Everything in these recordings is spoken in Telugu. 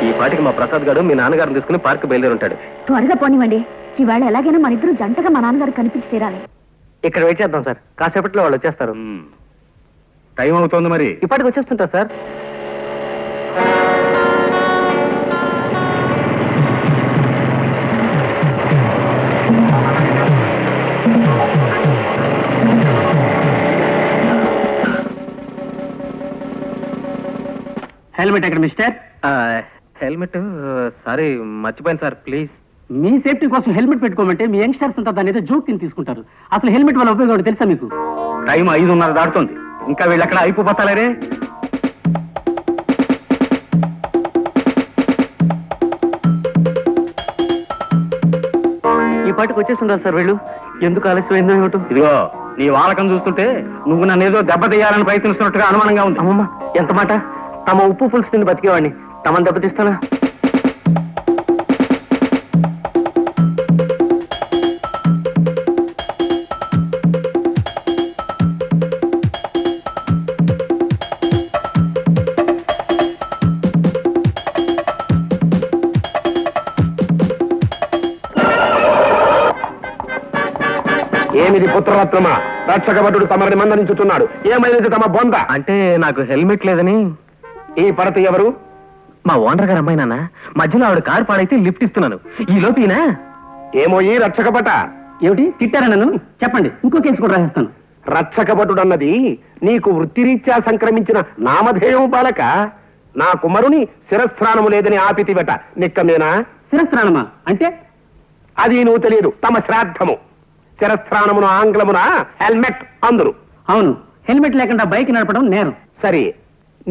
ఈ పాటికి మా ప్రసాద్ గారు మీ నాన్నగారిని తీసుకుని పార్క్ బయలుదేరి ఉంటాడు. త్వరగా పోనివ్వండి. ఈవేళ ఎలాగైనా మన ఇద్దరు జంటగా మా నాన్నగారు కనిపించి తీరాలి. ఇక్కడ వెయిట్ చేద్దాం సార్, కాసేపట్లో వాళ్ళు వచ్చేస్తారు. టైం అవుతోంది మరి. ఇప్పటికి వచ్చేస్తుంటారు సార్. హెల్మెట్ ఎక్కడ మిస్టర్? హెల్మెట్ సారీ మర్చిపోయాను సార్, ప్లీజ్. మీ సేఫ్టీ కోసం హెల్మెట్ పెట్టుకోమంటే మీ యంగ్స్టర్స్ అంతా దాని ఏదో జోక్ కింద తీసుకుంటారు. అసలు హెల్మెట్ వల్ల ఉపయోగం ఏంటో తెలుసా మీకు? టైం 5:30 దాటుతుంది, ఇంకా వీళ్ళు ఎక్కడ అయిపోతారే. ఈ పాటికి వచ్చేస్తుంటారు సార్ వీళ్ళు. ఎందుకు ఆలస్యమైందో ఏమిటో. ఇదిగో నీ వాలకం చూస్తుంటే నువ్వు నన్ను ఏదో దెబ్బతీయాలని ప్రయత్నిస్తున్నట్టుగా అనుమానంగా ఉంది. అమ్మమ్మ ఎంత మాట! తమ ఉప్పు పులుసు తిని బతికేవాడిని తమను దెబ్బతీస్తానా? ఏమిది పుత్రరత్నమా? రక్షకభటుడు తమరిని మందలించుతున్నాడు. ఏమైనది తమ బొంద? అంటే నాకు హెల్మెట్ లేదని. ఈ పడత ఎవరు? మా ఓనర్ గారు అమ్మాయి నాన్న. మధ్యలో ఆవిడ కారు పాడైతే లిఫ్ట్ ఇస్తున్నాను. ఈ లోపీనా? ఏమో ఈ రక్షకభట. ఏమిటి తిట్టారా నన్ను? చెప్పండి, ఇంకో కేసు కూడా రాసేస్తాను. రక్షకభటుడన్నది నీకు వృత్తిరీత్యా సంక్రమించిన నామధేయం బాలక. నా కుమారుని శిరస్త్రానము లేదని ఆపితివట. నిక్కమేనా? శిరస్త్రాణమా అంటే? అది నువ్వు తెలియదు. తమ శ్రాద్ధము. శిరస్త్రానమును ఆంగ్లమున హెల్మెట్ అందరు. అవును, హెల్మెట్ లేకుండా బైక్ నడపడం నేరం. సరే,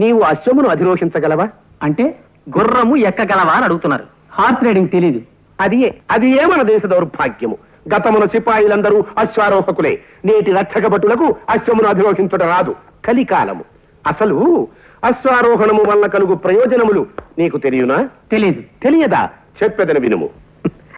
నీవు అశ్వమును అధిరోహించగలవా? అంటే గుర్రము ఎక్కగలవా అని అడుగుతున్నారు. హార్స్ రైడింగ్ తెలీదు. అది ఏ మన దేశ దౌర్భాగ్యము. గతమున సిపాయిలందరూ అశ్వారోహకులే. నేటి రక్షకభటులకు అశ్వమును అధిరోహించుట రాదు. కలికాలము. అసలు అశ్వారోహణము వల్ల కలుగు ప్రయోజనములు నీకు తెలియనా? తెలీదు. తెలియదా? చెప్పెదను వినుము.